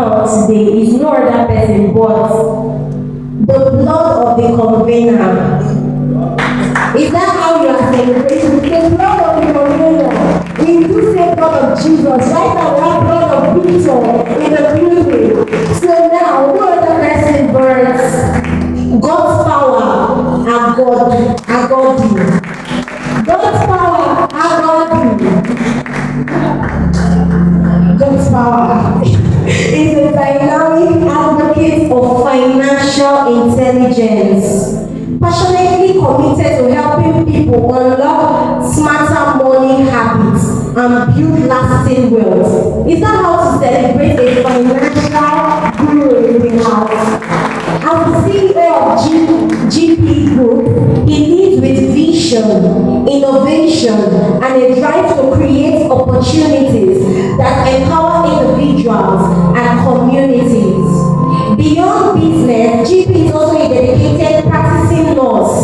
account today is no other person but the blood of the convener. Is that how you are celebrating? The blood of the convener. We do say blood of Jesus. Right now we have blood of Victor in the building. So now, no other person but God's power, Agodi. God's power, Agodi. God's power is a dynamic advocate of financial intelligence, passionately committed to helping people unlock smarter money habits and build lasting wealth. Is that how to celebrate a financial guru in the house? As the CEO of GP Group, he leads with vision, innovation, and a drive to create opportunities that empower individuals and communities. Beyond business, GP is also a dedicated practicing nurse,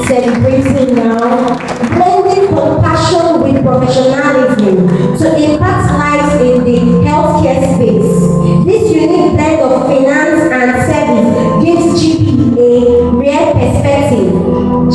celebrating now, blending compassion with professionalism to impact lives in the healthcare space. This unique blend of finance and service gives GP a rare perspective,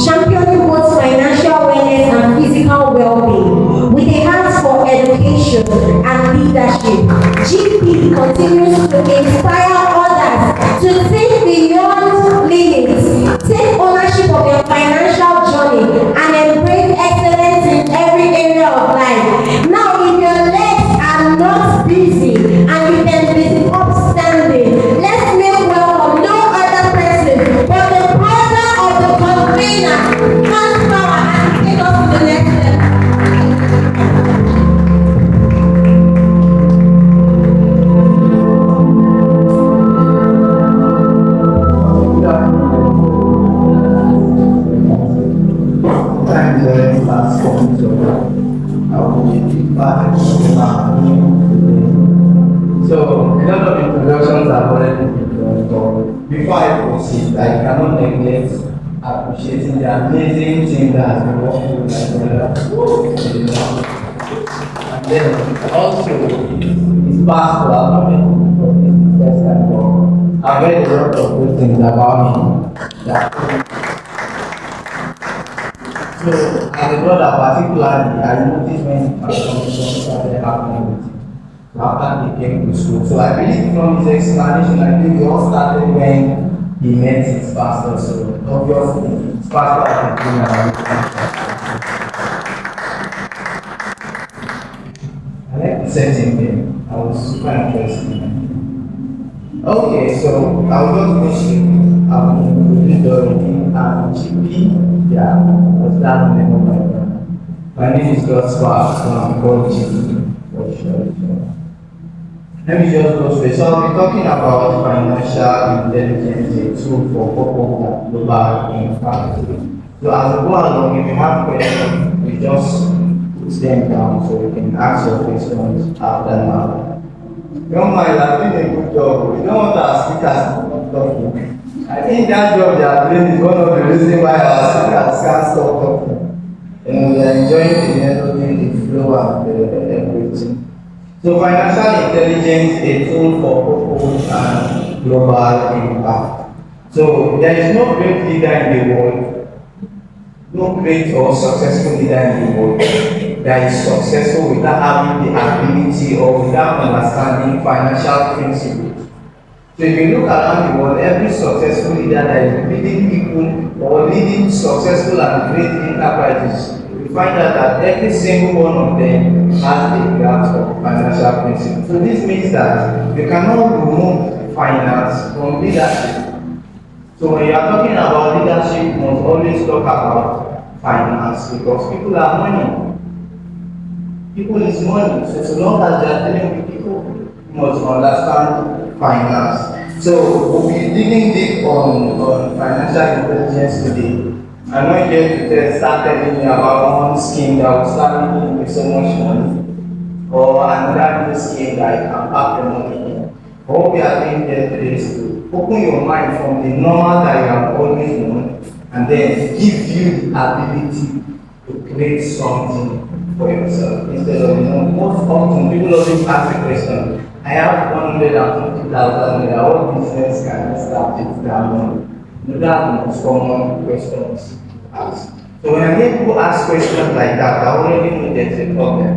championing both financial awareness and physical well-being. With a heart for education and leadership, GP continues to inspire others to think beyond limits, take ownership of their financial journey, and embrace excellence in every area of life. Now, if your legs are not busy and you can be upstanding, let's make welcome no other person but the brother of the convener, God's power, and take us to the next level. So, a lot of introductions have already been done, but before I proceed, I cannot neglect appreciating the amazing team that has been working with my brother. And then also, his pastor, I've not met him for this first time, but I've heard a lot of good things about him. So, as a brother, particularly, I noticed when transformation started happening with him after he came to school. So I believe from his explanation, I think it all started when he met his pastor. So obviously, his pastor has been I like the setting there. I was super interested. Okay, so I will just wish you GP. Yeah, what's that name of my brother? My name is God's Power, so I'm called GP for sure. Let me just go straight. So I'll be talking about financial intelligence, a tool for purpose global impact. So as we go along, if you have questions, we just put them down so you can ask your questions after now. Don't mind, I'm doing a good job. We don't want our speakers to stop talking. I think that job they are doing is one of the reasons why our speakers can't stop talking. And we are enjoying the melody, the flow, and everything. So financial intelligence is a tool for purpose and global impact. So there is no great leader in the world, no great or successful leader in the world that is successful without having the ability or without understanding financial principles. So if you look around the world, every successful leader that is leading people or leading successful and great enterprises, you find out that every single one of them has a grasp of financial principles. So this means that you cannot remove finance from leadership. So when you are talking about leadership, you must always talk about finance because people are money. People is money. So long as you are dealing with people, you must understand finance. So we'll be digging deep on financial intelligence today. I'm not here to start telling you about one scheme that will start making you so much money or another new scheme that you can pack the money in. What we are doing here today is to open your mind from the normal that you have always known and then give you the ability to create something for yourself instead of, most often people always ask the question, I have 150,000 naira. What business can I start with that money? That's the most common questions asked. So when I hear people ask questions like that, I already know there's a problem.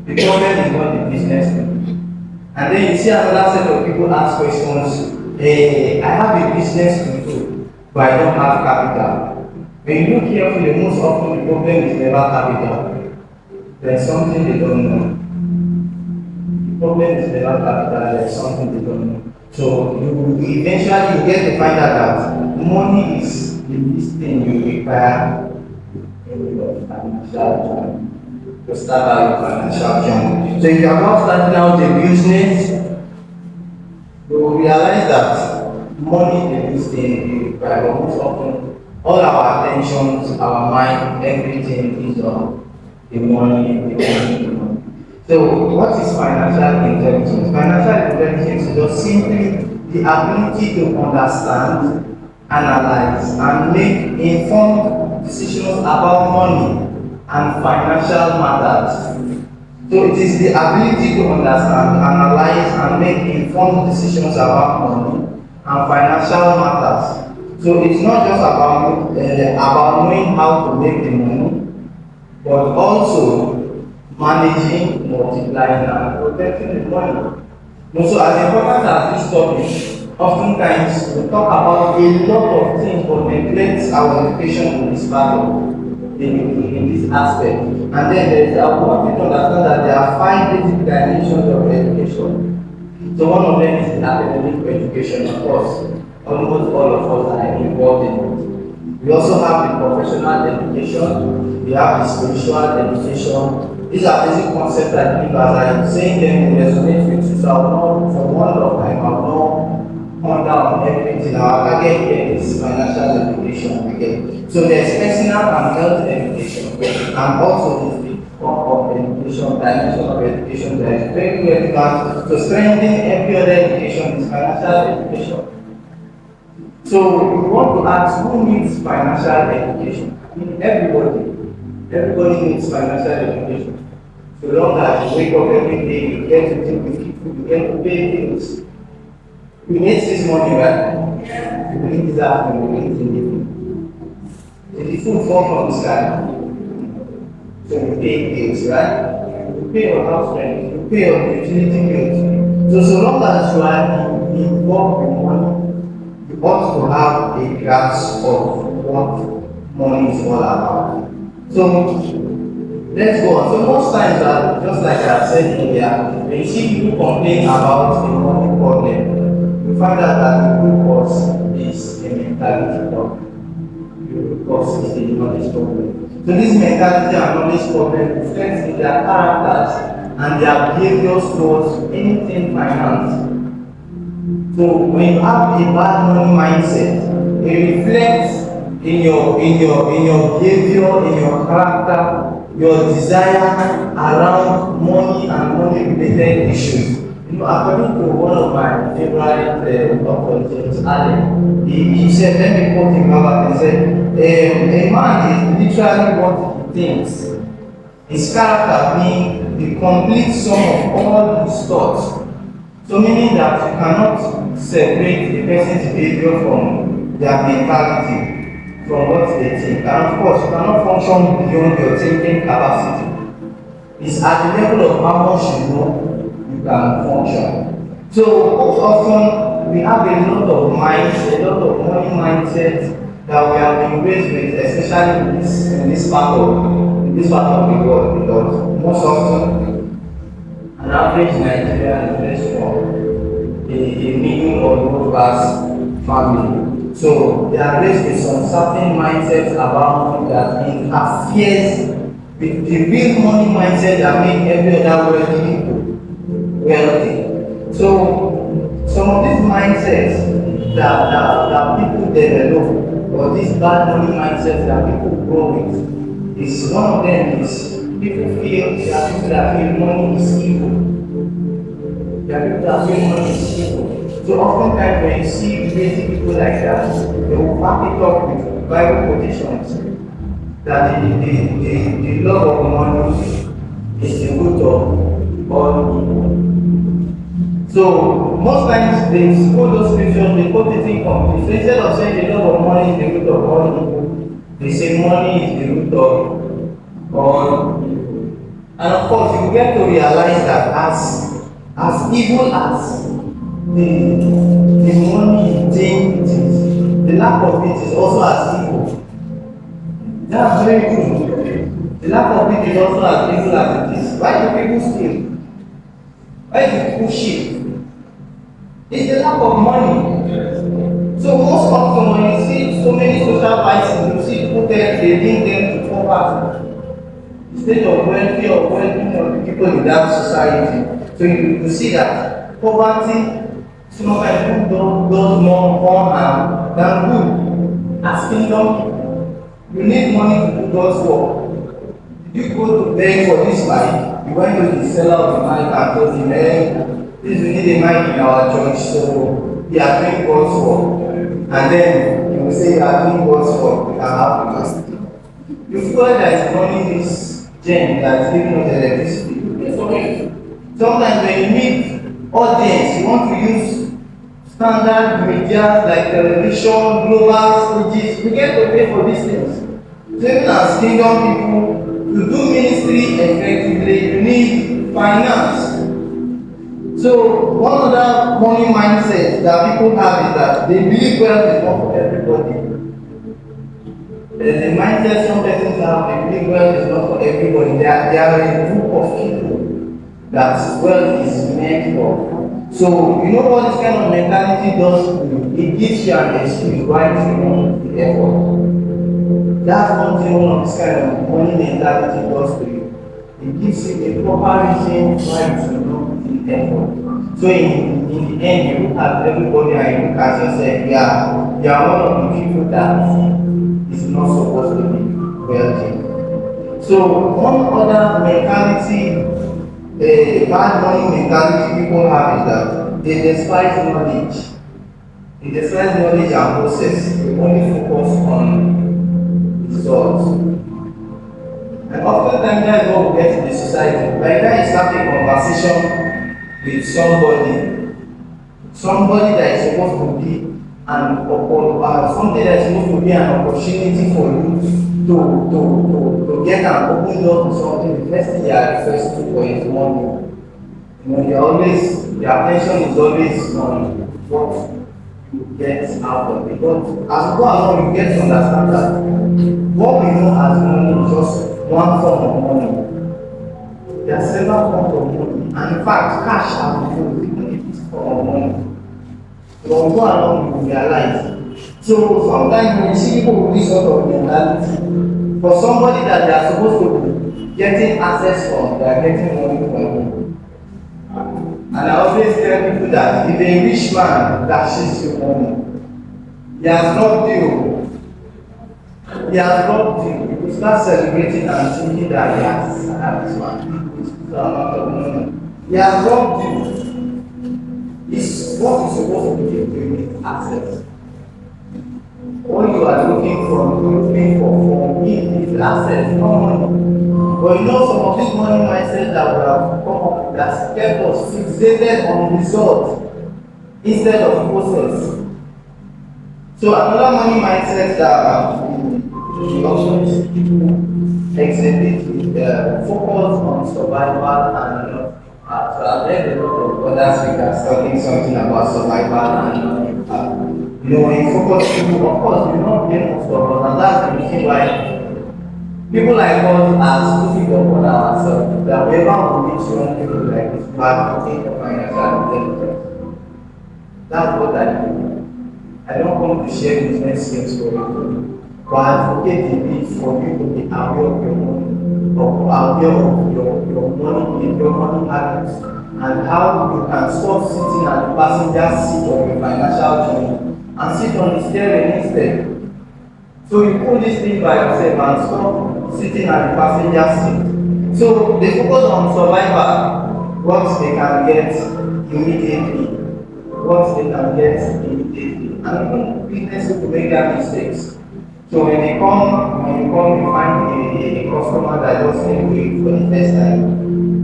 The problem is not the business people. And then you see another set of people ask questions, hey, I have a business to do, but I don't have capital. When you look carefully, most often the problem is never capital. There's something they don't know. The problem is never capital, there's something they don't know. So you eventually you get to find out that money is the least thing you require in your financial journey. To start out your financial journey. So if you are not starting out a business, you will realize that money is the least thing you require. But most often, all our attentions, our mind, everything is on the money, the money, the money. So what is financial intelligence? Financial intelligence is just simply the ability to understand, analyze, and make informed decisions about money and financial matters. So it is the ability to understand, analyze, and make informed decisions about money and financial matters. So it's not just about knowing how to make the money, but also managing, multiplying, and protecting the money. So as important as this topic, oftentimes we talk about a lot of things but neglect our education in this part of in this aspect. And then there's I want you to understand that there are 5 basic dimensions of education. So one of them is the academic education, of course. Almost all of us are involved in it. We also have the professional education, we have the spiritual education. These are basic concepts I believe as I'm saying them will resonate with you. So I will not, for one of time, I will not come down on everything. Our target here is financial education again. So there's personal and health education, and also the form of education, dimension of education that is very relevant to strengthen every other education is financial education. So we want to ask who needs financial education? I mean everybody. Everybody needs financial education. So long as you wake up every day, you get to deal with people, you get to pay bills. You need this money, right? You need this afternoon, you need it. If the food falls from the sky, so you pay bills, right? You pay your house rent, you pay your utility bills. So long as you are involved with money, you ought to have a grasp of what money is all about. So let's go on. So most times, just like I said earlier, when you see people complain about a money problem, you find out that the root cause is a mentality problem. The root cause is a knowledge problem. So this mentality and knowledge problem reflects in their characters and their behaviors towards anything finance. So when you have a bad money mindset, it reflects in your behavior, in your character, your desire around money and money related issues. You know, according to one of my favorite Dr. James Allen, he said, let me quote him about, he said, a man is literally what he thinks. His character being the complete sum of all his thoughts. So meaning that you cannot separate a person's behavior from their mentality, from what they think. And of course, you cannot function beyond your thinking capacity. It's at the level of how much you know you can function. So often we have a lot of minds, a lot of money mindsets that we have been raised with, especially in this part of the world, because most often an average Nigerian is from a middle or low class family. So they are raised with some certain mindsets about money that interferes with the real money mindset that make every other wealthy people wealthy. So some of these mindsets that people develop, or these bad money mindsets that people grow with, is one of them is people feel that feel money is evil. There are people that feel money is evil. So oftentimes when you see crazy people like that, they will back it up with Bible quotations that the love of money is the root of all evil. So most times they quote those scriptures, they quote it incomplete. So instead of saying the love of money is the root of all evil, they say money is the root of all evil. And of course, you get to realize that as evil as the money thing it is, the lack of it is also as evil. That's very true. The lack of it is also as evil as it is. Why do people steal? Why do people cheat? It's the lack of money. So most often when you see so many social vices, you see people there, they link them to poverty. State of welfare or well-being of the people in that society. So you see that poverty sometimes does more harm than good. As kingdom people, you need money to do God's work. Did you go to beg for this mic? You went to the seller of the mic and told him, man, please we need a mic in our church, so we are doing God's work. And then you will say you are doing God's work, you can have the master. You feel that is running this gen that is giving us electricity. It's okay. Sometimes when you meet audience, you want to use standard media like television, global stages, we get to pay for these things. So even as kingdom people, to do ministry effectively, you need finance. So one other money mindset that people have is that they believe wealth is not for everybody. There's a mindset some persons have, they believe wealth is not for everybody. There are a group of people that wealth is meant for. So you know what this kind of mentality does to you? It gives you an excuse why you want the effort. That's one thing one of this kind of money mentality does to you. It gives you a proper reason why you should not put in effort. So in the end, you look at everybody and you look at yourself, yeah, you are one of the people that is not supposed to be wealthy. So one other mentality, bad money mentality people have is that they despise knowledge. They despise knowledge and process. They only focus on results. And oftentimes that is what we get in the society. By the time you start a conversation with somebody that is supposed to be something that is supposed to be an opportunity for you to get an open door to something, the first thing they are requesting for is money. You know, their attention is always on what you get out of it. But as we go along, you get to understand that what we know as money is just one form of money. There are several forms of money, and in fact, cash has been used even if it's form of money. So when we go along, you will realize. So sometimes when you see people with this sort of mentality, for somebody that they are supposed to be getting access from, they are getting money from. And I always tell people that if a rich man dashes you money, he has robbed you. He has robbed you. You will start celebrating and thinking that yes, I have this man. He has robbed you. It's what is supposed to be giving access. What you are looking for me is access, not money. But you know some of these money mindsets that we have come up with that kept us fixated on result instead of process. So another money mindset that we also see people exhibit is focus on survival and so I've read a lot of other speakers talking something about survival and when you focus people, of course, you don't get most of us, and that's the reason why people like us are stupid upon ourselves. That whenever we meet young people like this, we are looking for financial intelligence. That's what I do. I don't come to share business skills for you, but I advocate the need for you to be aware of your money, aware of your money habits, and how you can stop sitting at the passenger seat of your financial journey and sit on the steering instead. So you pull this thing by yourself and stop sitting at the passenger seat. So they focus on survival, what they can get immediately, and even business people make their mistakes. So when you come, you find a customer that doesn't wait for the first time.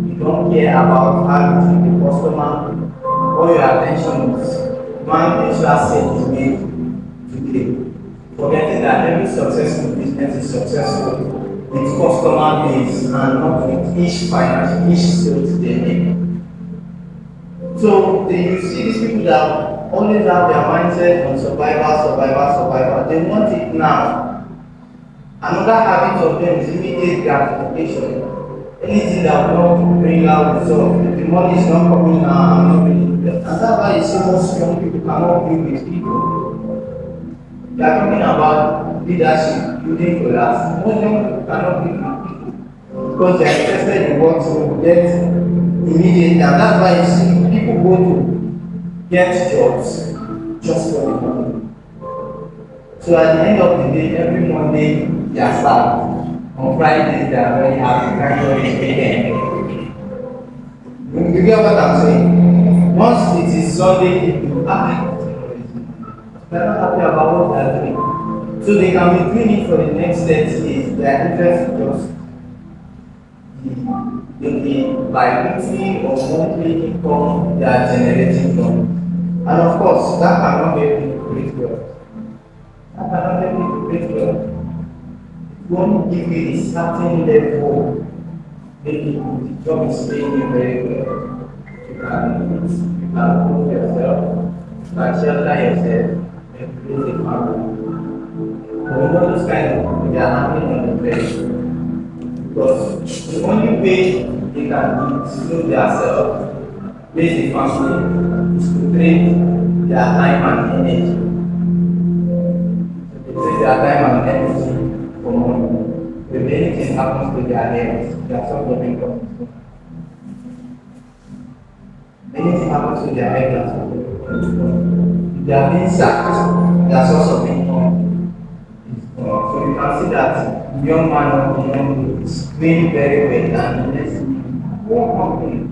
You don't care about how you treat the customer. What all your attention is one extra set is made today. Forgetting that every successful business is successful with customer base and not with each finance, each sales they make. So you see these people that always have their mindset on survival. They want it now. Another habit of them is immediate gratification. Anything that will not bring out results, if the money is not coming now, I'm not really. And that's why you see most young people cannot be with people. They are talking about leadership, building to last. Most young people cannot be with people because they are interested in what to get immediately. And that's why you see people go to get jobs just for the money. So at the end of the day, every Monday they are sad. On Fridays they are very happy. Thank God it's weekend. You get what I'm saying? Once it is Sunday evening, they're not happy about what they are doing. So they can be doing it for the next 30 years. Their interest is just the bi-weekly or monthly income they are generating from. And of course, that cannot help you create wealth. That cannot help you create wealth. It won't give you a certain level. Maybe the job is paying you very well. You can prove yourself, you can shelter yourself, and create a family. But we know those kind of people, they are happening on the place. Because the only way they can slow themselves, raise a family, is to trade their time and energy. They trade their time and energy for money. If anything happens to their heads, they are sort of income. Anything happens to their head, they are sort of income. If they are being sacked, their source of income is gone. So you can see that the young man or the young girl is doing very well, and the next thing, what happened?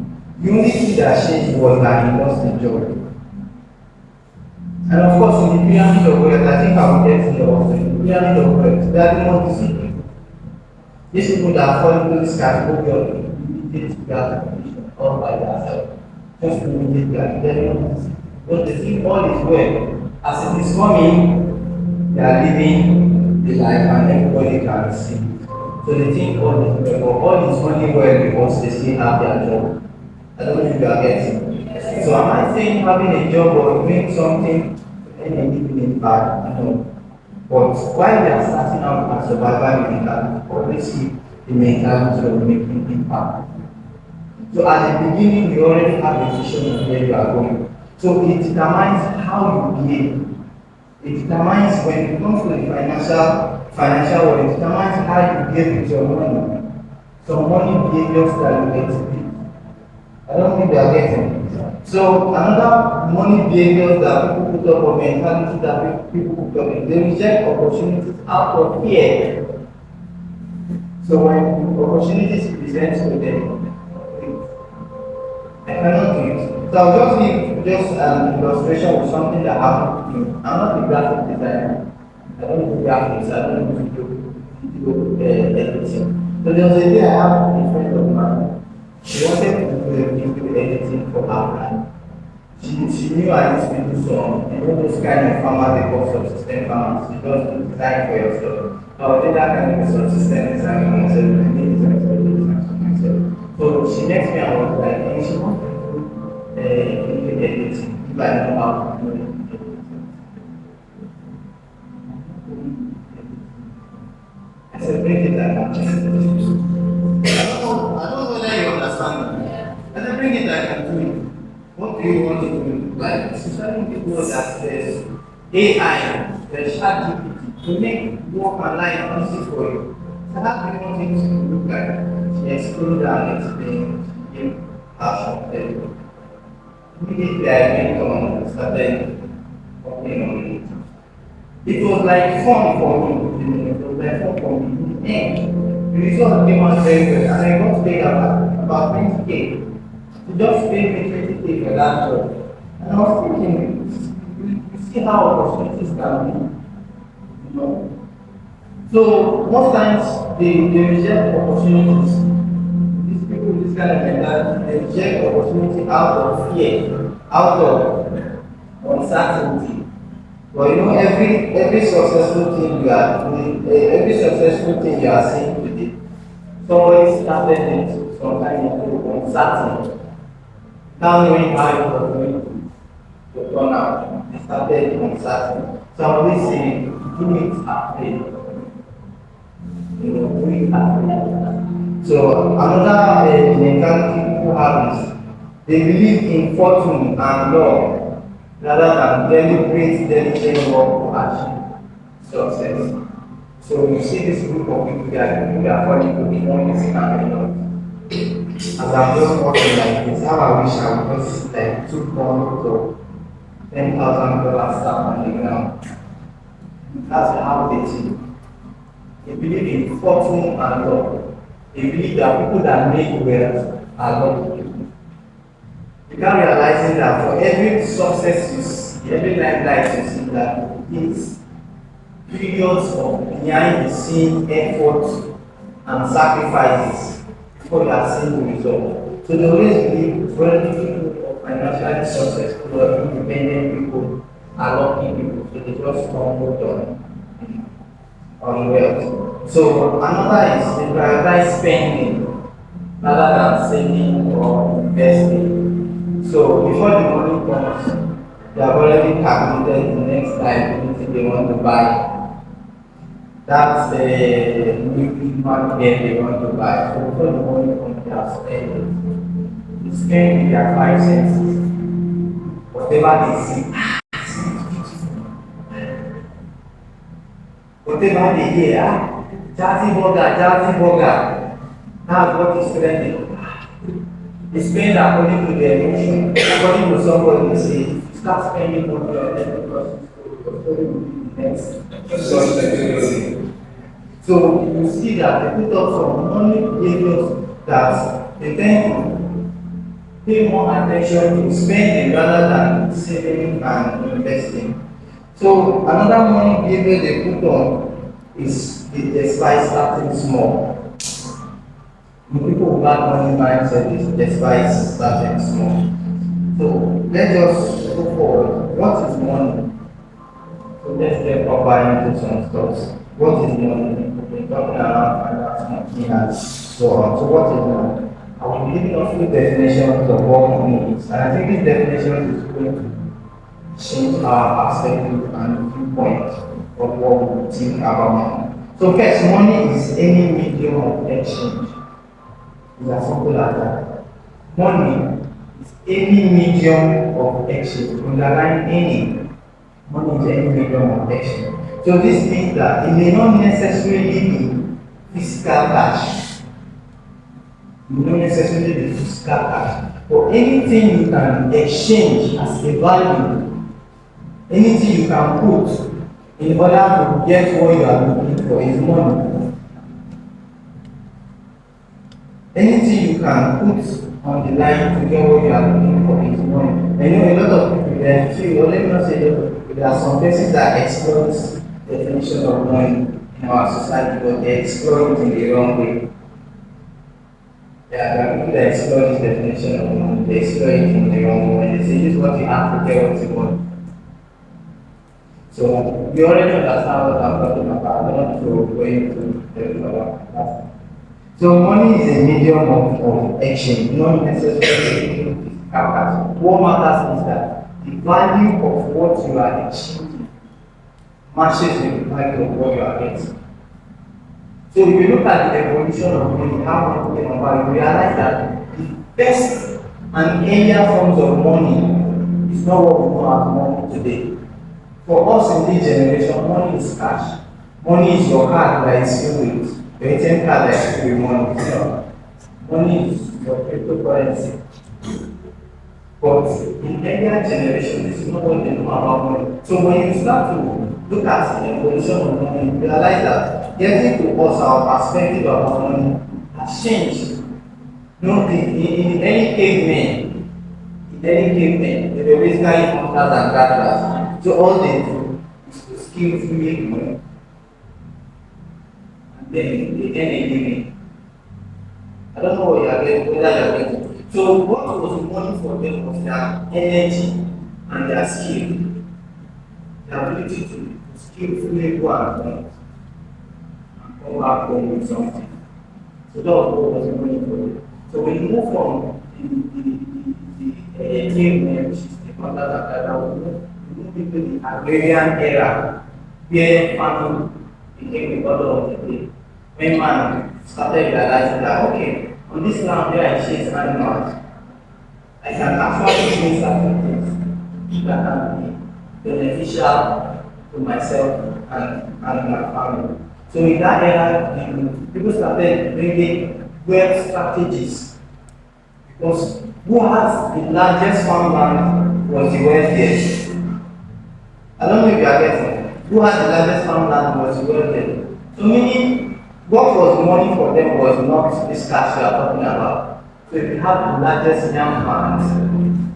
The only thing that changed was that he lost the job. And of course, in the pyramid of wealth, I think I will get here also. In the pyramid of wealth, there are the most people. These people that fall into this category of immediate gratification all by themselves. Just immediate gratification. But they think all is well. As it is coming, they are living the life and everybody can see it. So they think all is well, but all is only well because they still have their job. I don't know if you are getting. So am I saying having a job or doing something and living in bad? No. But while they are starting out as survival mentality, always keep the mentality of making impact. So at the beginning, you already have a vision of where you are going. So it determines how you behave. It determines when it comes to the financial world, it determines how you behave with your money. Some money behaviors that you exhibit. I don't think they are getting. So another money behaviors that people put up or mentality that people put up, they reject opportunities out of fear. So when opportunities present to them, I cannot do it. So I'll just give an illustration with something that happened to me. I'm not a graphic designer. I don't do graphics. I don't do video editing. So there was a day I have a friend of mine. She wanted to do video editing for her brand. She knew I used to do some, those kind of farmers they call subsistence farmers. You just do design for yourself. I did that kind of subsistence design for myself, and I design for myself. So she met me and was like, hey, she wants to do video editing, if I know how to do it. I said, bring it like that. I don't know whether you understand that. I said, bring it like I can do it. What do you want to do? Like, especially people that there's AI, there's ChatGPT to make work and life easy for you. So how do you want it to look like? She explained and explained, she gave her some help. Immediately I went on and started working on it. It was like fun for me. It was like fun for me. In the end, the result came out very well, and I got paid about 20K. She just paid me 20K for that job. And I was thinking, you see how opportunities can be. You know? So most times they reject opportunities. These people with this kind of mentality, they reject opportunity out of fear. out of uncertainty. But you know, every successful thing you are doing, every successful thing you are seeing today, somebody started it sometime into uncertain. Now knowing how it was going to turn out, they started uncertain. Somebody say, do it afraid. You know, do it afraid. So another mentality people have is they believe in fortune and luck rather than deliberate, diligent work to achieve success. So you see this group of people that they are calling to be honest and enough. As I'm just walking like this, how I wish I would just like took one to $10,000 stuff on the ground. That's how they think. They believe in fortune and luck. They believe that people that make wealth are lucky people. Without realizing that for every success you see, every limelight you see, that it's periods of behind the scene effort and sacrifices before you are seeing the result. So they always believe wealthy people or financially successful or independent people are lucky people. So they just stumbled on wealth. So another is they prioritize spending rather than saving or investing. So before the money comes, they have already calculated the next liability they want to buy. That's the new market they want to buy. So before the money comes, they have spent it. They spend with their five senses. Whatever they see, whatever they hear, jazzy burger. That's what is trending. They spend according to their emotion. According to somebody, they say, start spending money on them because it's next. So you see that they put up some money behaviors that they tend to pay more attention to spending rather than saving and investing. So another money behavior they put on is they despise starting small. People who have money mindset is despise starting small. So let's just go forward. What is money? So let's get proper into some stuff. What is money? We've been talking around finance, money, and so on. So what is money? I will be giving a few definitions of what money is, and I think this definition is going to change our perspective and viewpoint of what we think about money. So first, money is any medium of exchange. It's as simple as that. Money is any medium of exchange. Underline any. Money is any medium of exchange. So this means that it may not necessarily be physical cash. It may not necessarily be physical cash. But anything you can exchange as a value, anything you can put in order to get what you are looking for is money. Anything you can put on the line to get what you are looking for is money. I know a lot of people there feel, or let me not say that there are some places that exploit the definition of money in our society, but they exploit it in the wrong way. There are people that exploit this definition of money, they exploit it in the wrong way. They say this is what you have to get what you want. So we already understand what I'm talking about. I don't want to go into the so money is a medium of exchange, not necessarily physical cash. What matters is that the value of what you are exchanging matches with the value of what you are getting. So if you look at the evolution of money, how money came about, you realize that the best and earlier forms of money is not what we know as money today. For us in this generation, money is cash. Money is your card that is filled with. Your ATM card that is filled with money. So, money is your cryptocurrency. But in earlier generation, this is not what they know about money. So when you start to look at the evolution of money, you realize that getting to us, our perspective about money has changed. No, in any cavemen, they were basically hunters and gatherers. So all they do is to skillfully make money. And then they earn a living. I don't know what you are getting, whether you are getting. So So what was money for them was their energy and their skill, their ability to skillfully go and come back home with something. So that was what was money for them. So when you move from the cavemen, which is the contact that we move into the agrarian era, where farming became the order of the day. When man started realizing that, okay, on this land where I chase animals, I can actually do certain things that can be beneficial to myself and my family. So in that era, people started bringing wealth strategies because who has the largest farmland was the wealthiest. I don't know if you are getting. Who has the largest farmland was the wealthiest. So meaning, what was money for them was not this cash we are talking about. So if you have the largest yam farms,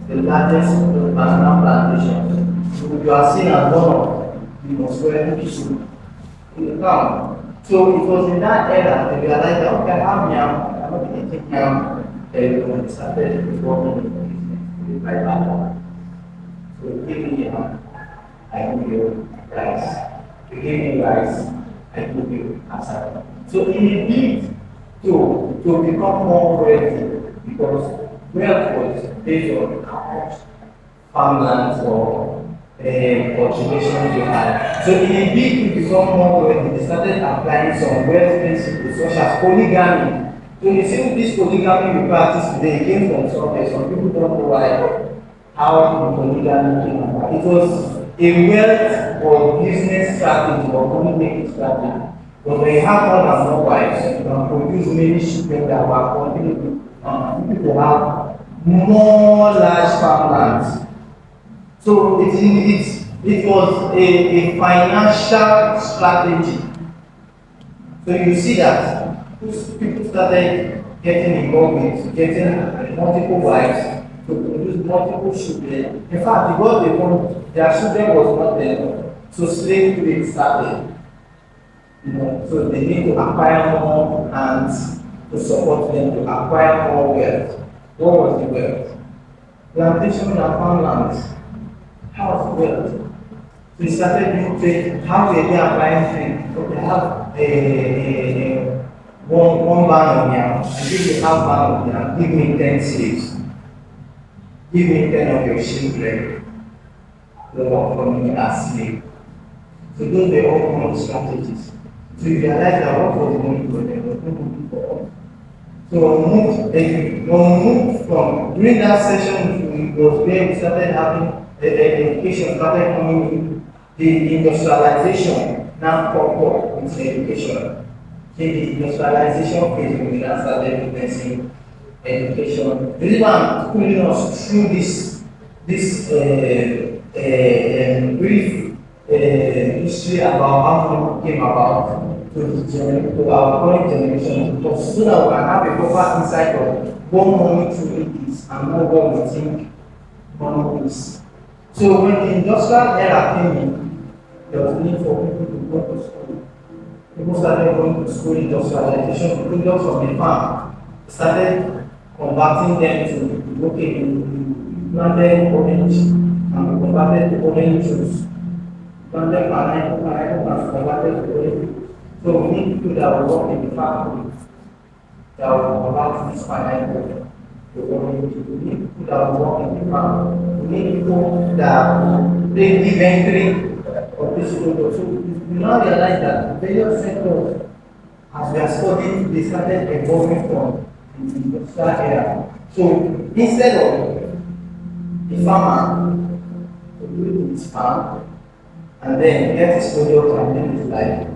the largest banana plantations, you are seen as one of the most wealthy people in the town. So it was in that era that we realized that okay, I have yam, I'm not going to take yam. When we started reforming the business, by that one. So give me yam, I give you rice. You give me rice, I give you cassava. So in a bid to become more wealthy, because wealth was based on how much farmlands or cultivations you had. So in a bid to become more wealthy, they started applying some wealth principles such as polygamy. So you see this polygamy we practice today came from somewhere. Some people don't know why, how the polygamy came about. It was a wealth or business strategy or money-making strategy. But when you have more than one wives, you can produce many children that were continuing. People have more large farmlands. So it was a financial strategy. So you see that people started getting involved with getting multiple wives to produce multiple children. In fact, what they want, their children was not there. So slavery started. So they need to acquire more hands to support them to acquire more wealth. What was the wealth? Plantation and farmlands. How was the wealth? So they started doing trade. How were they acquiring trade? Okay, I have one band of yam. I give you half band of yam. Give me 10 slaves. Give me 10 of your children. They work for me as slave. So those were all common strategies. So you realize that what was the money for them was not money for us. So when we moved from during that session, it was where we started having education started coming in. The industrialization now popped up with education. The industrialization phase we now started witnessing education. The reason I'm pulling us through this brief history about how money came about to our current generation, because so that we can have a proper insight of what money truly is and what we think money is. So when the industrial era came in, there was a need for people to go to school. People started going to school, industrialization, products from the farm started converting them to, okay, you planted orange and we converted to orange juice. Planted pineapple and converted to orange juice. So we need people that will work in the factory that will convert this pineapple to orange juice. We need people that will work in the farm. We need people that will take inventory of this product. So we now realize that various sectors, as we are studying, they started evolving from the industrial era. So instead of the farmer to do his farm and then get his product and then his life,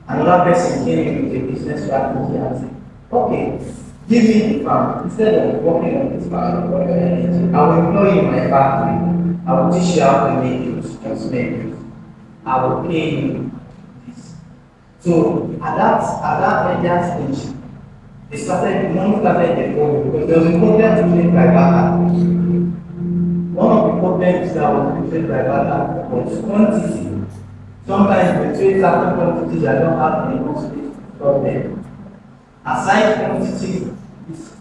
another person came in with a business strategy and said, okay, give me the farm. Instead of working on this farm or your energy, I will employ you in my factory. I will teach you how to make it, just make it. I will pay you this. So at that earlier stage, money started evolving because there was a problem created by barter. One of the problems that was created by barter was quantity. Sometimes we trade certain quantities that don't have enough space to store them. Aside quantity,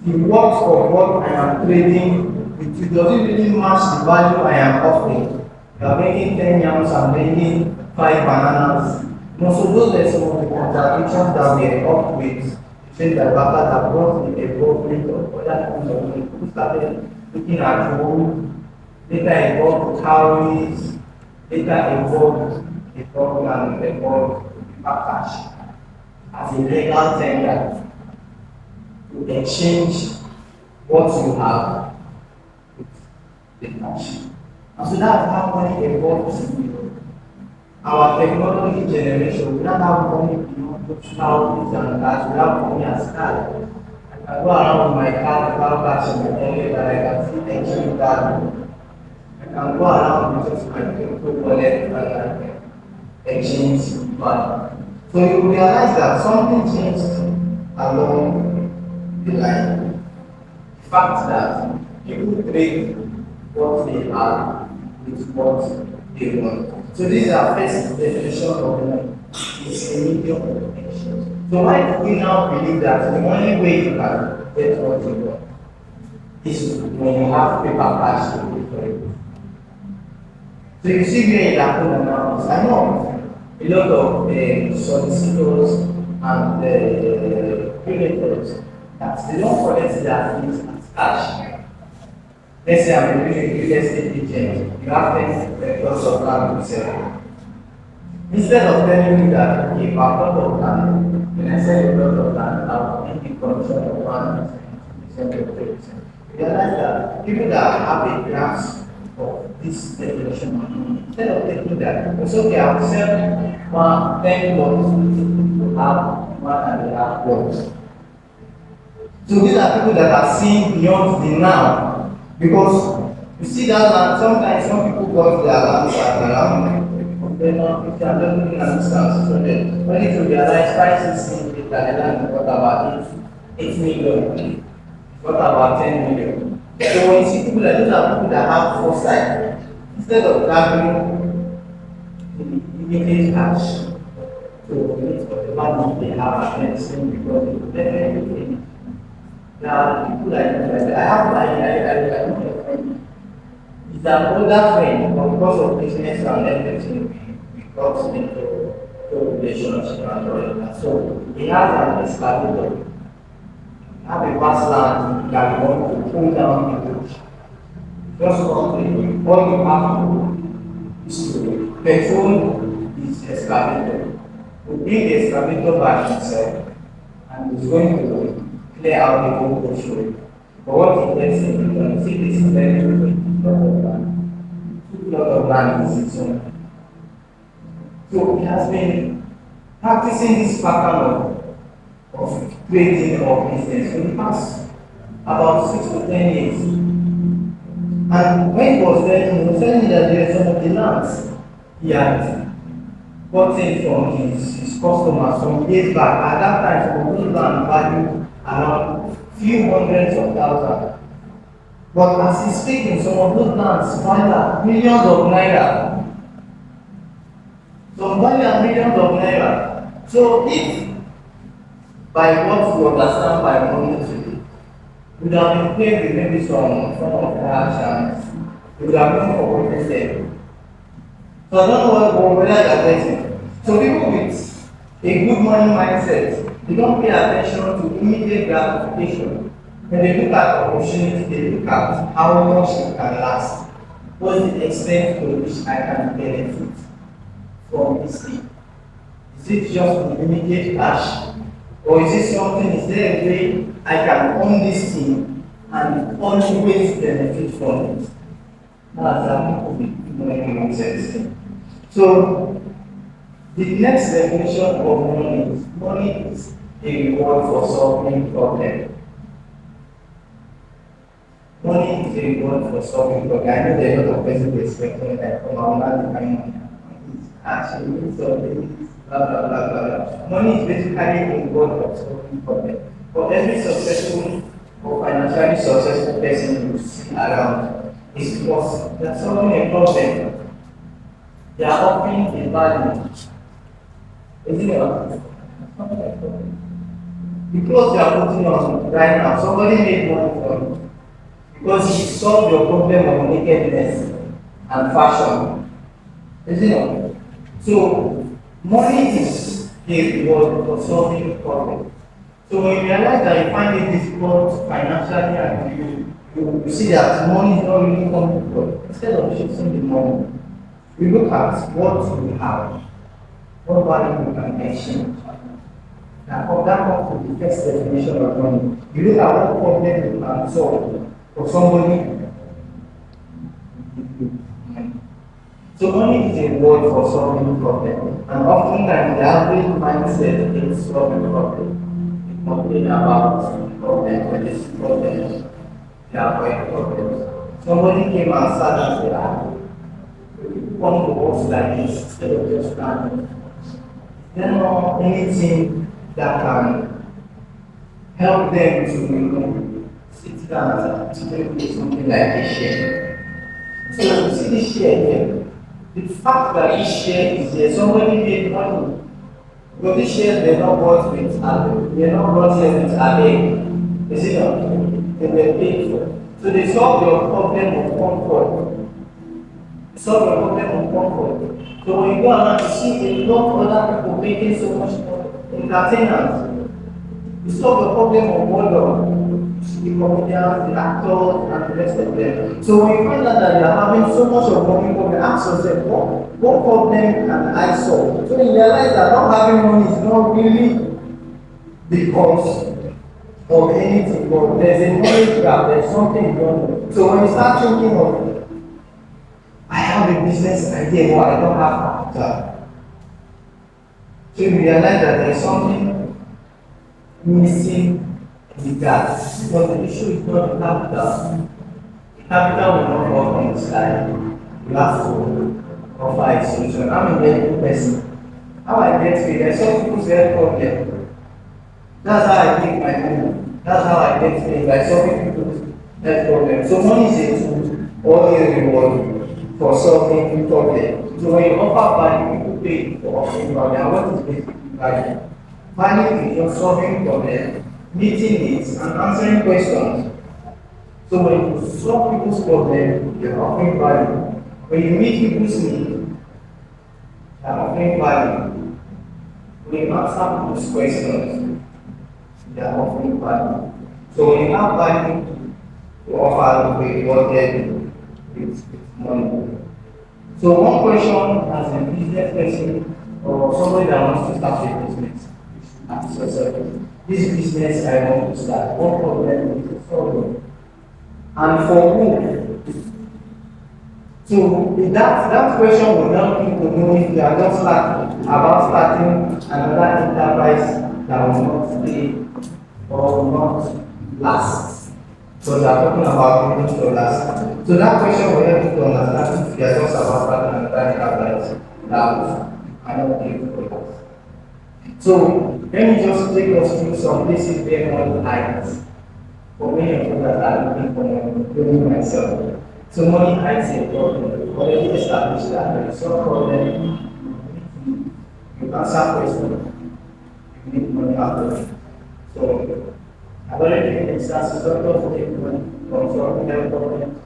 the worth of what I am trading with you, does it really match the value I am offering? You are making 10 yams, I'm making 5 bananas. You know, so those were some of the contradictions that were up with between the Baba that brought the involvement of other kinds of people. People started looking at gold, later involved calories, later involved the program involved cash as a legal tender to exchange what you have with the cash. And so that's how money evolves in our technology generation. We don't have money beyond those houses and cars. We have money as cars. I go around with my car without cash in my pocket and I can see exchange value. I can go around with just my crypto wallet and I can exchange value. So you realize that something changed along the line. The fact that people trade what they have with what they want. So this is our first definition of money. It's a medium of exchange. So why do we now believe that the only way you can get what you want is when you have paper cash to pay for it? So you see where it happened now. I know a lot of solicitors and creditors that they don't collect their fees as cash. Let's say I'm a real estate agent, you have 10 plots of land to sell. Instead of telling me that if I plot of land, when I sell a plot of land, I'll make the commission of 1%, 2%, or 3%. Realize that people that have a grasp of this definition of money, instead of taking that, it's okay, I'll sell 10 plots to have 1.5 plots. So these are people that are seeing beyond the now. Because you see that land, sometimes some people got their lands at around, then if you are just looking at distance, so then when you realize prices in the land got about 8 million, got about 10 million. So when you see people like those are people that have foresight, instead of gathering the immediate cash to meet whatever need they have at medicine because they will definitely finish. There are people like that. I have it's an older friend, but because of business and everything, we got into relationship and all of that. So he has an excavator. We have a vast land that we want to pull down the bush. Just something, all you have to do is to petrol this excavator. We bring the excavator back himself and he's going to clear out the whole bush. But what he gets in return, see this is very plot of land. 2 plot of land is its own. So he has been practicing this pattern of trading or business for the past about 6 to 10 years. And when he was there, he was telling me that there are some of the lands he had gotten from his customers some years back. At that time, some of those land value around few hundreds of thousands. But as he's speaking, some of those lands value millions of naira. Some value millions of naira. So if by what we understand by money today, would have been paid with maybe some form of cash and would have been forgotten. So I don't know whether they're getting. So people with a good money mindset, they don't pay attention to immediate gratification. When they look at opportunity, they look at how much it can last. What's the extent to which I can benefit from this thing? Is it just the immediate cash? Or is it something, is there a way I can own this thing and always benefit from it? That's how people with money mindset. So, the next definition of money is a reward for solving problems. Money is a reward for solving problems. I know there are a lot of persons expecting that from our land money. It's actually solving blah blah blah blah. Money is basically a reward for solving problems. For every successful or financially successful person you see around, it's because they're solving a problem. They are offering a value. Isn't it? The clothes you are putting on right now, somebody made money for you. Because it solves your problem of nakedness and fashion. Isn't it? So money is a reward for solving problems. So when you realize that you find it difficult financially and you see that money is not really coming from, instead of chasing the money, we look at what we have, what value we can exchange. Now, that comes to the first definition of money. You look at what problem you can solve for somebody. So money is a word for solving problem, and oftentimes the average mindset is solving problem. It's complain about problems, but it's problems. They avoid problems. Somebody came and sat and said, come to work like this instead of just standing. There not anything that can help them to sit down and do something like this share. So you see this share here. The fact that this share is here, somebody made money. But this share they're not bought with they're not brought here with a is it not? They were paid for. So they solve your problem of comfort. They solve your problem of comfort. So when you go around to see a lot of other people making so much money, entertainers, you solve the problem of boredom. You see the comedians, the actors, and the rest of them. So when you find out that you are having so much of money, you ask yourself, what problem can I solve? So you realize that not having money is not really because of anything, but there's a knowledge gap, there's something you don't know. So when you start thinking of, I have a business idea, but I don't have capital. So you realize that there's something missing in the gap. Because the issue is not the capital. The capital will not fall from the sky. You have to offer a solution. I'm a medical person. How I get paid, there's some people's health problem. That's how I make my money. That's how I get paid by solving people's health problem. So money is a tool or a reward for solving problems. So when you offer value, people pay you for offering value. And what is basically value? Value is just solving problems, meeting needs, and answering questions. So when you solve people's problems, you're offering value. When you meet people's needs, you're offering value. When you answer people's questions, you're offering value. So when you have value to offer, you rewarded with money. So one question as a business person or somebody that wants to start a business, ask yourself, this business I want to start, what problem is it solving? And for who? So that question will help you to know if you are just about starting another enterprise that will not stay or will not last. So they are talking about millions of dollars. So that question will help you to understand if you are just about starting another enterprise that cannot give dollars. So let me just take us through some places where money hides. For many of you that are looking for money, including myself. So money hides a problem. We already established that when you solve problem, you answer questions, you need money out of it. So I've already given instances doctors take money from solving health problems,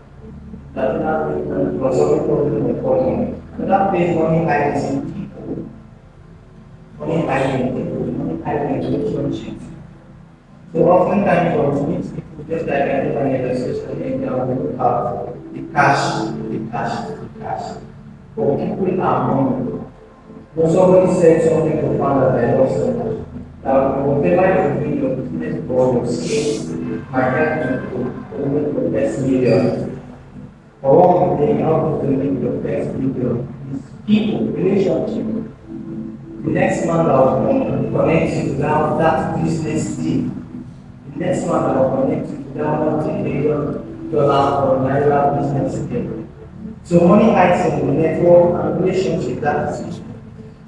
that not take money from solving problems with money. Another place money hides in people. Money hides in people, money hides in relationships. So oftentimes when we meet people, just like I did an illustration in there, we look at the cash. But people are money. When somebody said something profound that I love so much, that whatever you do, your business or your skills might help you to make your best million. Or what we think how to make your best million is people, relationship. The next man that will connect you to that business team. The next one that will connect you to that $1 or naira business again. So money hides in the network and relationship that is it.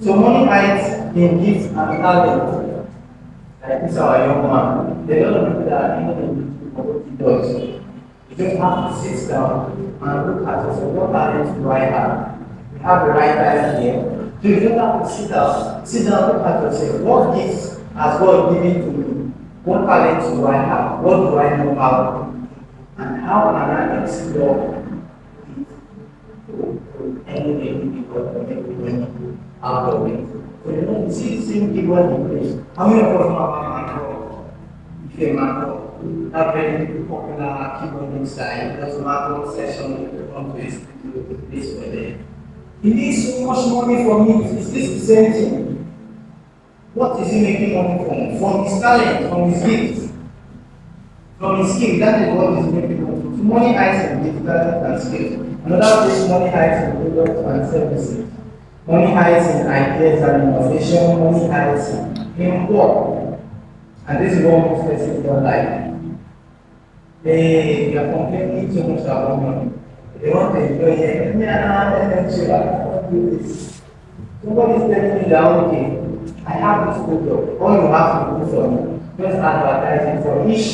So money hides in gifts and talent. Like this our young man. There are a lot of people that are in what he does. You just have to sit down and look at yourself. What talent do I have? You have the right time here. So you don't have to sit down, look at yourself. What gifts has God given to me? What talent do I have? What do I know how? And how can I explore it to any people to make money out of it? So you see the same people in place. How many of us know about macro? If a macro, that very popular keyboard style, does macro session on this way. He needs so much money from it. Is this the same thing? What is he making money from? From his talent, from his gift, from his skill. That is what he's making money from. So money hides in gift, talent, and skill. Another place money hides in products and services. Money hides in ideas and innovation. Money hides in work. And this is what most persons don't like. They are complaining too much about money. They want to enjoy it. I do this. Somebody is telling me that, okay, I have this good job. All you have to do for me, just advertising for each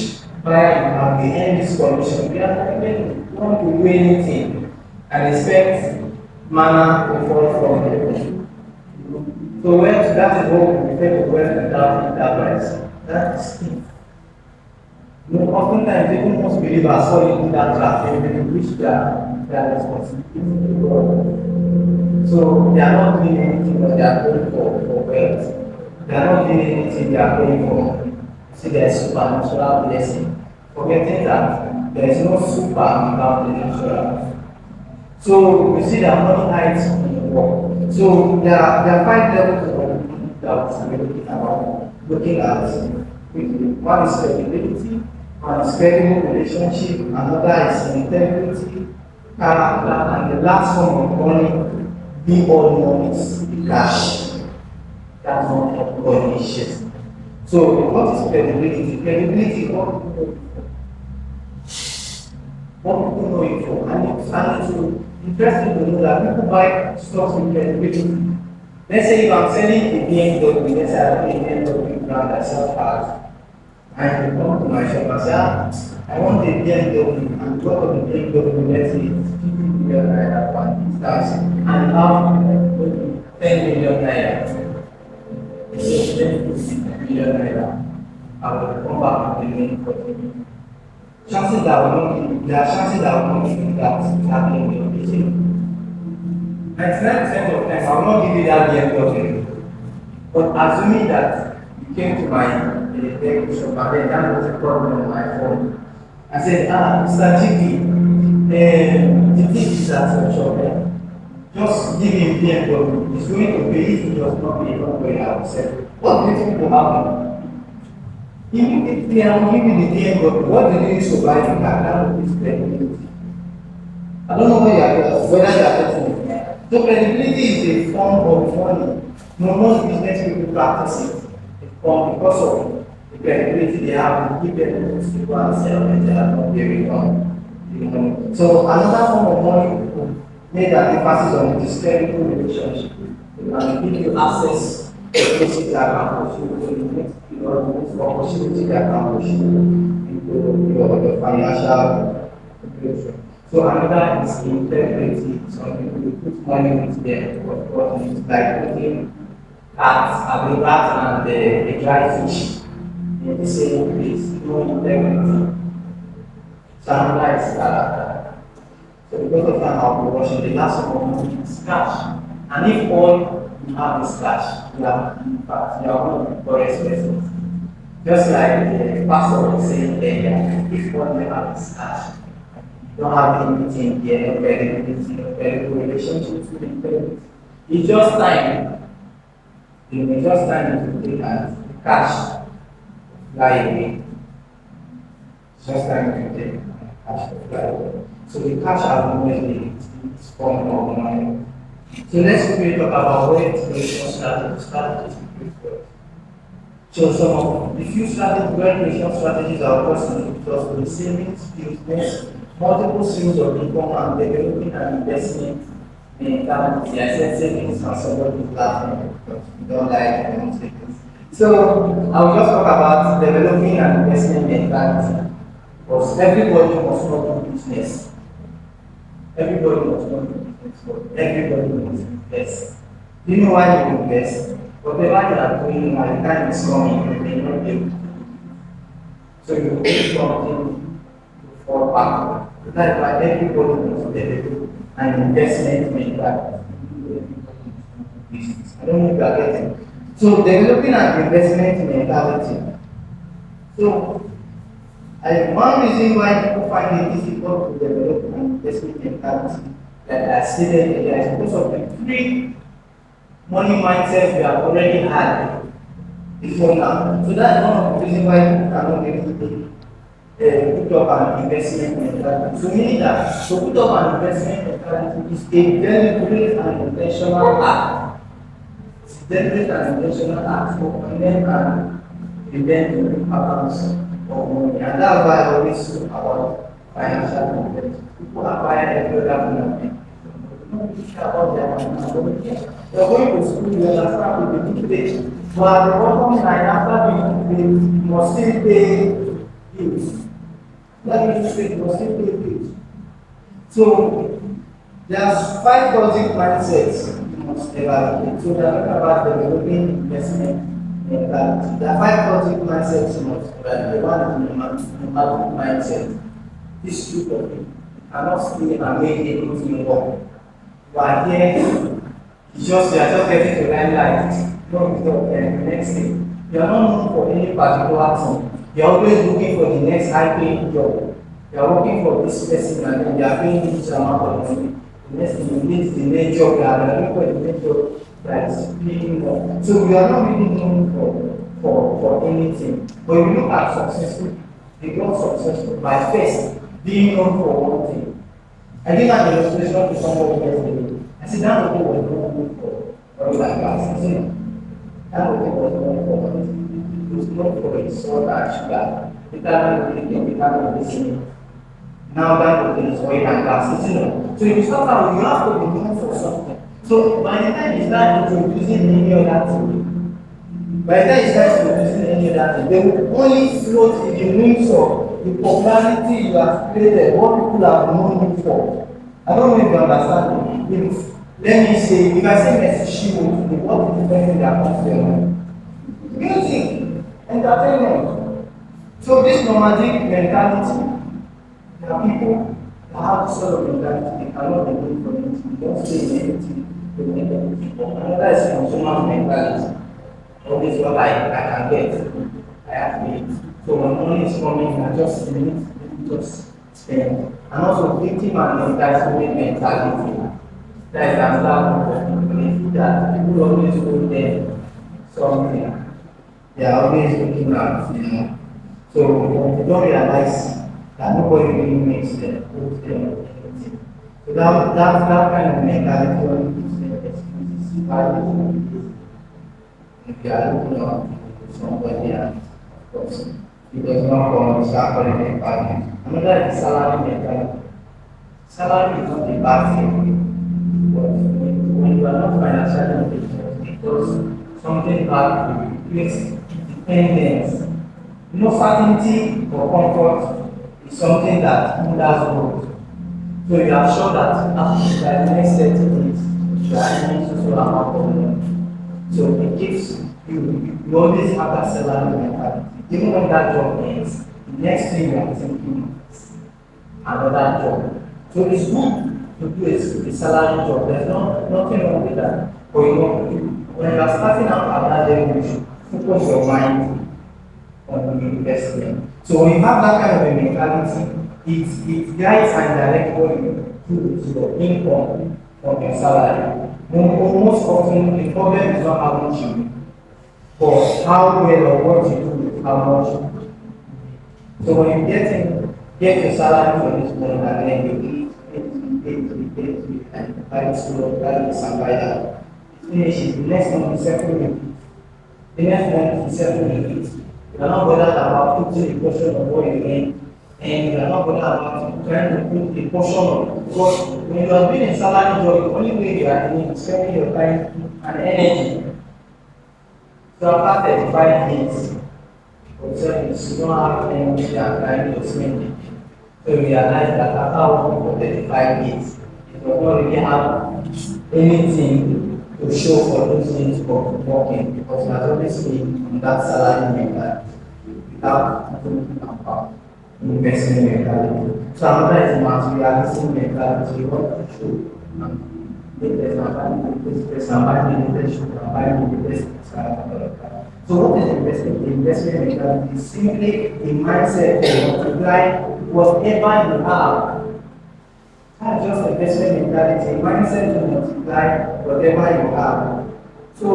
buyer you have, they earn this commission. We are not going to do anything and expect manna to fall from heaven. So that is what we refer to wealth without enterprise. That is it. Oftentimes, even most believers fall into that trap, they reach their responsibility. So they are not doing anything, but they are going for wealth. They are not doing anything, they are going for. See, there is supernatural blessing. Forgetting that there is no super without the natural. So you see that money hides in the world. So there are 5 levels of money that we're looking at. One is credibility, one is credible relationship, another is integrity, character, and the last form of money, be all money is the cash. That's not everybody shares. So what is credibility? Credibility is what people know it for. And it's interesting to know that people buy stocks with credibility. Let's say if I'm selling a BMW, let's say I have a BMW brand that sells cars, and you come to my shop and say, I want a BMW, and what of the BMW, let's say it's 50 million naira for it starts, and you have 10 million naira. It's 10 million naira. I will come back to the main question. Chances that there are chances that will not give you that happening in the future. 99% of time, I will not give you that BMW. But assuming that you came to my vehicle shop and then that was a problem on my phone. I said, Mr. GP, the thing is at your shop. Just give him BMW. He's going to pay if he does not pay, not pay ourselves. What do you think will happen? Immediately, I will give you the BMW. What do you use to buy the car? That will be credibility. I don't know whether you are getting it. So credibility is a form of money. No, most business people practice it. Because of the credibility they have, they give them to people and sell and they are not very wrong. So another form of money made an emphasis on this credible relationship and give you access to places that can push you to the next opportunity that can push you into your financial situation. So another is integrity. Some people will put money with them, but it's like putting rat and the dry fish in the same place. No integrity. So another is character. So because of that, I'll be watching the last one is cash. And if all you have is cash, you are in fact you are one of the poorest persons. Just like the pastor was saying earlier, if all you have is cash, you don't have anything here, no credibility, no credible relationships with integrity. It's just time. You may just time to take and the cash fly away. It's just time to take cash to fly away. So the cash has always been its form of money. So let's quickly talk about wealth creation strategies. So some of the few wealth creation strategies are possible because the savings, business, multiple streams of income and developing and investing in terms of savings and somebody laughing because we don't like savings. So I will just talk about developing and investing mentality. Because everybody must not do business. Everybody must not do business, but everybody must invest. Do you know why you invest? Whatever you are doing, when the time is coming, you may not be able to do it. So you do something, you fall back. That's why everybody must develop an investment mentality. I don't know if you are getting. So developing an investment mentality. So one reason why people find it difficult to develop an investment mentality, like I stated earlier, is because of the free money mindset we have already had before now. So that's one of the reasons why people cannot really put up an investment mentality. So meaning that to put up an investment mentality is a deliberate and intentional act. It's a deliberate and intentional act to connect and prevent the patterns of money. And that's why I always talk about financial literacy. People acquire every other thing. About their money. You're going to school, you understand with the literature. But at the bottom line, after being paid, you must still pay bills. That means you must still pay bills. So there's 5 basic mindsets you must evaluate. So they're talking about developing investment mentality. There are 5 basic mindsets you must evaluate. One is nomadic mindset. This group of people cannot stay and make anything work. You are here, you are just getting to limelight. No result, and the next thing. You are not known for any particular thing. You are always looking for the next high paying job. You are working for this person and then they are paying this amount of money. The next thing you need the next job, you are looking for the next job that is paying more. So you are not really known for anything. But if you look at successful, they got successful by first being known for one thing. I did an illustration to someone yesterday. I said that was not good for oil and gas. I said that was not for it. It was not for its salt and sugar. It had listening. Now that is oil and gas, isn't it? So if you start out, you have to be known for something. So by the time you start introducing any other thing, they will only float in the wings of the popularity you have created, what people have known you for. I don't know if you understand me. Let me say, if I say Messi Shiwo, what is the first thing that comes to your mind? Music, entertainment. So this nomadic mentality, there are people that have this sort of mentality, they cannot be doing for anything, they don't say anything, they make anything. Another is consumer mentality. All this what I can get, I have to eat. So when money is coming, I just just spend. And also victim and entitlement mentality. That is another one that people always go there something. They are always looking at. So they don't realize that nobody really makes them, puts them or anything. So that kind of mentality only gives them excuses. If you are looking up somebody and of course it does not come with calculated value. Another is salary mentality. Salary is not a bad thing. But when you are not financially independent, it does something bad to create dependence. Certainty or comfort is something that hinders growth. So you are sure that after the next 30 days, you are earning social amount of money. So it gives you always have that salary mentality. Even when that job ends, the next thing you are thinking is another job. So it's good to do a salary job. There's nothing wrong with that. But when you are starting out at that level, you should focus your mind on the investment. So when you have that kind of a mentality, it guides and directs what you do to your income from your salary. Most often, the problem is not how much you do, but how well or what you do with how much you do. So when you get your salary for this month and then you eat, and buy school, buy this and buy that, it finishes. The next month you settle with it. The next month you settle with it. You are not bothered about putting a portion of what you earn, and you are not bothered about trying to put a portion of, because when you are doing a salary job, the only way you are earning is spending your time and energy. So after 35 days, for service, you don't have energy and time to spend it. So you realize that after working for 35 days, you don't really have anything to show for those days for working, because you are always been on that salary mentality without thinking about investment mentality. So another is materialism mentality. What to show? Latest and buying the latest dress and buying the latest shoe and buying the latest car. So what is investment? The investment mentality is simply a mindset to multiply whatever you have. That's just investment mentality, a mindset to multiply whatever you have. So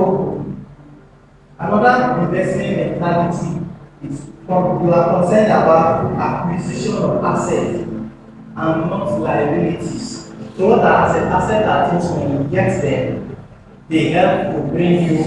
another investment mentality is you are concerned about acquisition of assets and not liabilities. So what are assets? Assets are things when you get them, they help to bring you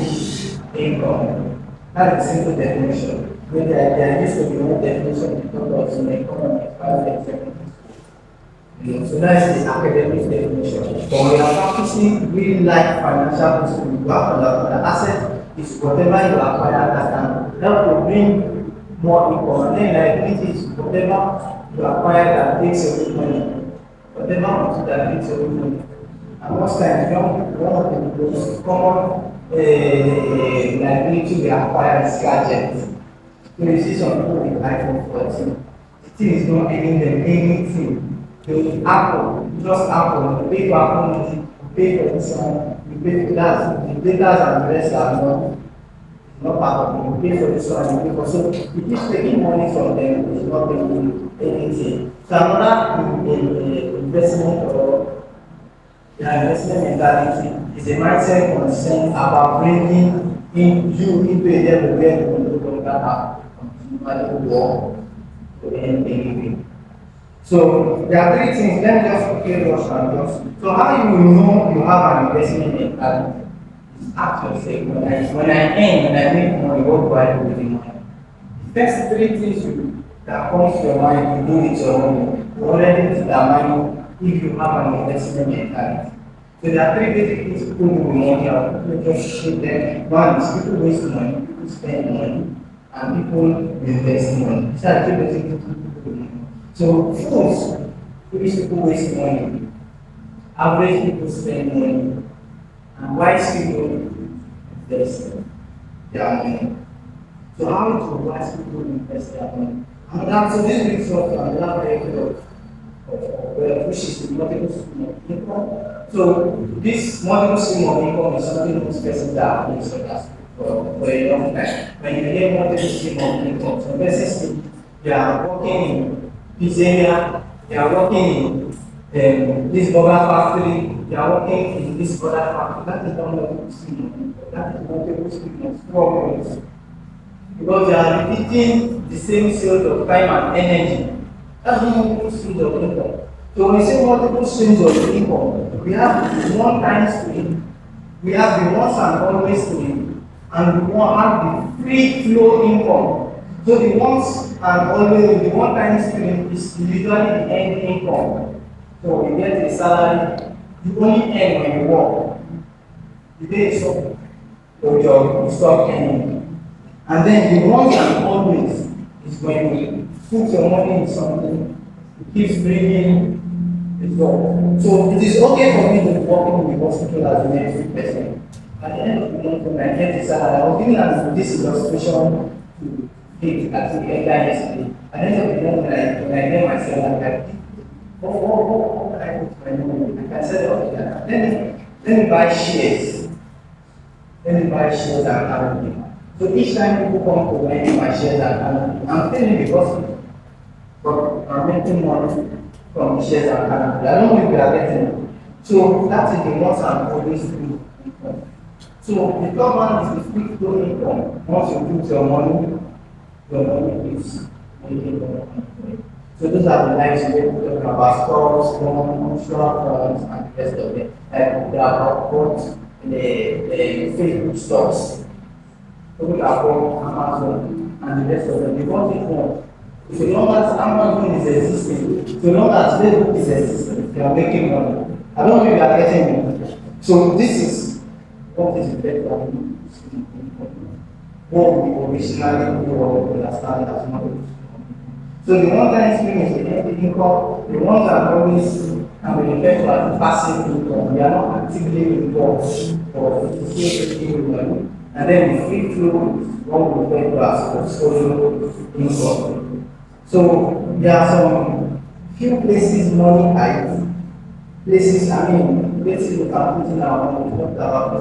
income. That's the simple definition. But there used to be no definition because of the economy, private executive. So that's the academic definition. But when you are practicing real life financial principles, you have to understand that asset is whatever you acquire that can help to bring more income. And then liability is whatever you acquire that takes away money. Whatever that takes away money. And most times, one of the most common liability we acquire is gadgets. So you see some people with iPhone 14. The thing is not giving them anything. The Apple, just Apple, you pay for Apple music, you pay for this one, you pay for that, the data and the rest are not part of it. You pay for this one, you pay for so it keeps taking money from them, it's not taking anything. So another investment or investment mentality is a mindset concerned about bringing in you into a level where you no longer have continually work to earn anything. So there are three things. Let me just quickly rush and just. So how you will know you have an investment mentality? Ask yourself when I make money, what do I do with the money? The first three things that comes to your mind, you do with your money. You already determine if you have an investment mentality. So there are three basic things people do with money. I will just show them. One is people waste money, people spend money, and people invest money. These are the three basic things people do with money. So fools, foolish people waste money, average people spend money, and wise people invest their money. So how do wise people invest their money? And so this brings us to another variable of which is the multiple stream of income. So this multiple stream of income is something most persons that have been for a long time. When you hear multiple stream of income, so persons they are working in this area, they are working in this mobile factory, they are working in this other factory. That is not multiple stream of income. That is multiple stream of progress. Because they are repeating the same sales of time and energy. That's multiple streams of income. So when we say multiple streams of income, we have one time stream, we have the once and always stream, and we have the free flow income. So the once and always, the one time stream is usually the end income. So you get a salary, you only earn when you work. The day is up, your job, you stop earning. And then the once and always is when you put your money in something, it keeps bringing results. So it is okay for me to be working in the hospital as an every person. At the end of the month, when I get the salary, I was giving us this illustration to at the end yesterday. At the end of the month, when I get my salary, I think, what can I put my money? I can sell it off. Let me buy shares. Let me buy shares and currency. So each time people come to buy my shares and currency, I'm telling because I'm making money from shares and currency. I don't know if we are getting it. So that is the once and always free income. So the third one is the free flow income. Once you put your money is making money. So those are the lines where we talk about stocks, bonds, mutual funds, and the rest of it. Like they are bought the Facebook stocks. People are bought Amazon and the rest of them. They bought it more. So long as Amazon is existing, so long as Facebook is existing, they are making money. I don't know if you are getting me. So this is what is the better what we originally understand as money. So the one-time stream is the empty income. The ones that always can be referred to as passive income. We are not actively involved or making money. And then the free flow is what we refer to as portfolio income. So there are some few places money hides. Places we can put in our money, not about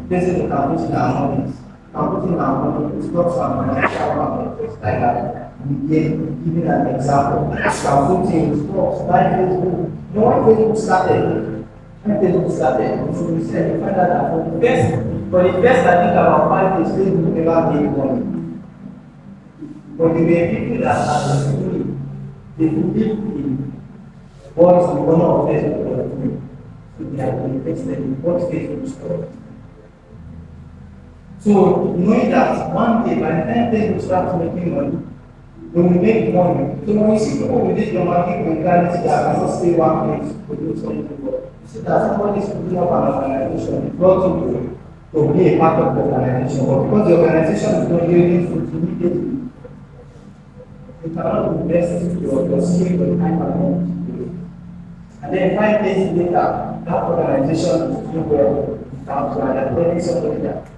places we can put in our money. Can put in our money, stocks and financial market, just like that. We giving an example. Can put in stocks, buy Facebook. You know when Facebook started? So we said, you find out that for the first, I think about 5 days, Facebook never made money. But there were people that are doing it. They believe in what the owner of Facebook was doing. So they have invested in what Facebook stock. So knowing that one day, by the time Facebook starts making money, when we make money, so when you see people with this dramatic mentality that cannot stay one place to do something, you see that somebody is putting up an organization, brought you to be a part of the organization, but because the organization is not yielding fruit immediately, you cannot invest your skill, your time, and money. And then 5 days later, that organization is doing well. They're telling somebody that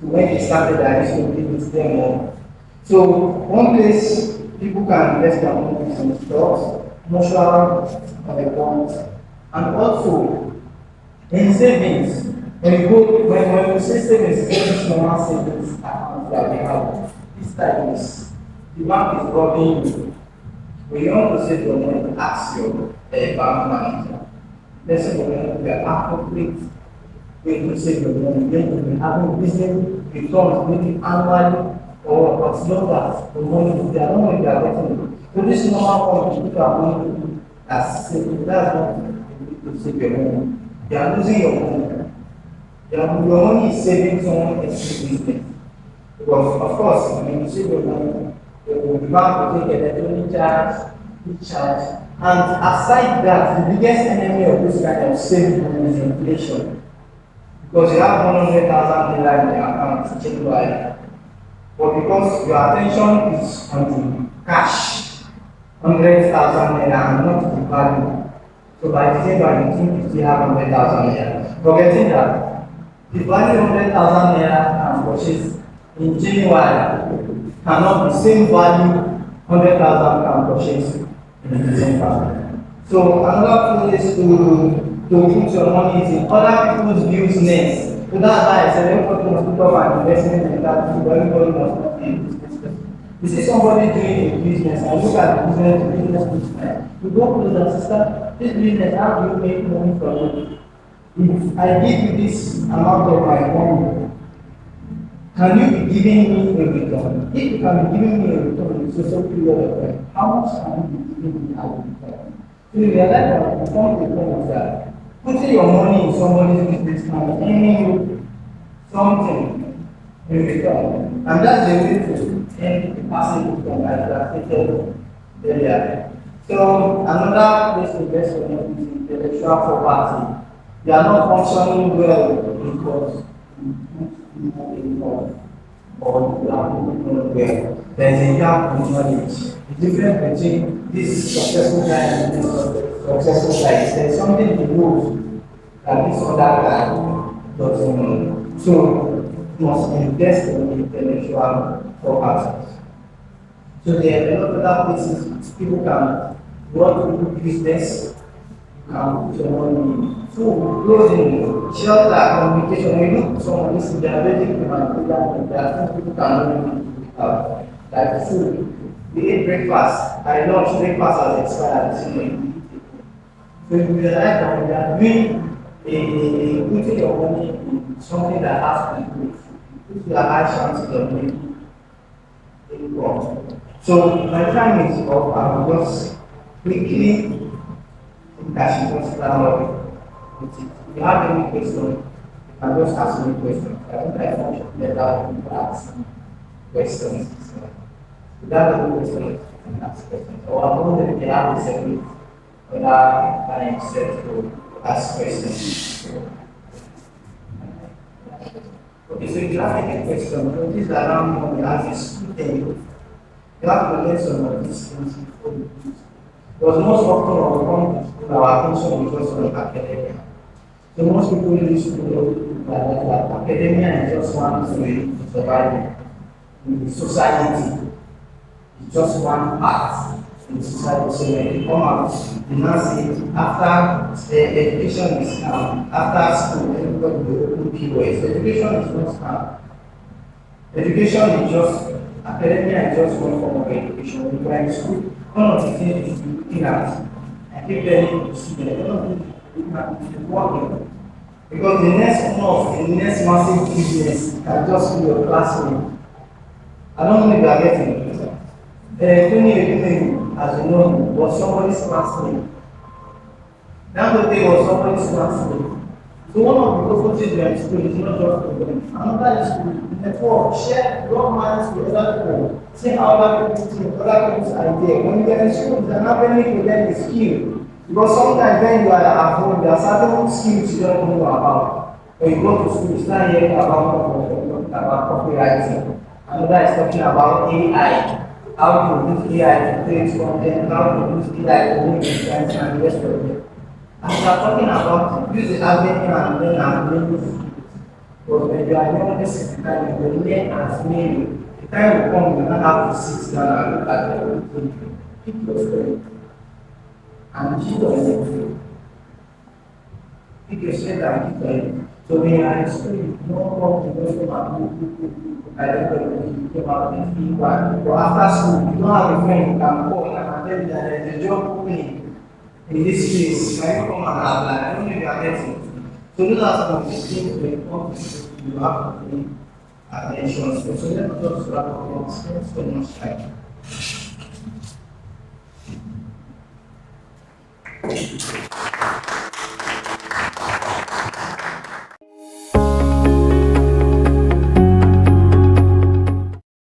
when they started, I used to give it them more. So one place people can invest their money is in stocks, mutual bonds, and also in savings. When we say savings, it's normal savings account that we have. This type is the bank is robbing you. When you want to save your money, ask your bank manager. Let's say we are appropriate way to save your money. Then you will having business returns maybe annually or as long as the money is there. I don't know if they are getting it. So this normal one, people are money as saving. That's not the way to save your money. You are losing your money. Your money is saving someone else's business. Because of course, when you save your money, the bank will take electronic charge, e-charge, and aside that, the biggest enemy of this kind of saving money is inflation. Because you have 100,000 naira in your account January, but because your attention is on the cash, 100,000 naira and not the value. So by December, you think you still have 100,000 naira. Forgetting that the value of 100,000 naira can purchase in January cannot be same value 100,000 can purchase in December. So another place to put your money is in other people's business. So that's why I said everybody must put up an investment mentality, but everybody must be a business. You see somebody doing a business and look at the business business. You go close and sister, this business, how do you make money from it? If I give you this amount of my money, can you be giving me a return? If you can be giving me a return in a social period of time, how much can you be giving me as a return? So you realize that the point is that putting your money in somebody's business can earn you something in return. And that's the way to end the passive income as I stated earlier. So another place to invest your money is intellectual property. They are not functioning well because you have income or you have income where there is a gap in knowledge. The difference between this successful guy and this successful guy is there's something he knows that this other guy doesn't know. So you must invest in intellectual property. So there are a lot of other places people can work with business, you can put your money. So closing, shelter, communication. When you look at someone, this is the ability to manipulate. There are things people can do like food. We ate breakfast. I lunch, breakfast has expired. So you realize that when you are doing putting your money in something that has to do with your high chances of making income. So my time is up. I will just quickly that she wants to start with it. If you have any questions, you can just ask me questions. I think I function better when people ask questions. So without any questions, you can ask questions. Or I'm wondering if they have a separate other time set to ask questions. Okay, so if you have any questions, notice that around when we ask this thing, you have to learn some of these things before you do it. Because most often when we come to school, our attention is just on academia. So most people use school that academia is just one way to survive in the society. It's just one part in society. So when they come out, they now say after education is now, after school, everybody will open POS. Education is not scam. Education is just academia is just one form of education. When you are in school, one of the things you should be looking at, I keep telling the students, one of the things you should be looking at is working. Because the next owner of the next massive business can just be your classmate. I don't know if you are getting it. Tony Ekene, as you know, was somebody's classmate. Dangote was somebody's classmate. So one of the purposes we are in school is not just for them. Another is to network, share your minds with other people, see how other people think, other people's idea. When you are in school, you can have any for them is skill. Because sometimes when you are at home, there are certain skills you don't know about. When you go to school, you start hearing about copywriting. Another is talking about AI. How to use AI to create content, how to use AI to make sense and the rest of it. And we are talking about use the avenue and learn and learn skills. But when you are young, this is the time you will learn as many. The time will come, you will not have to sit down and look at everything. Pick your strength. And keep your strength. Pick your strength and keep your strength. So when you are in school, you don't want to just come and do I don't know if you came out with people. But after school, you don't have a friend who can call and tell you that there is a job opening in this place. Can you come and apply? I don't know if you are getting. So those are some of the things when it comes to you have to pay attention. So let me just wrap up. Spend so much time.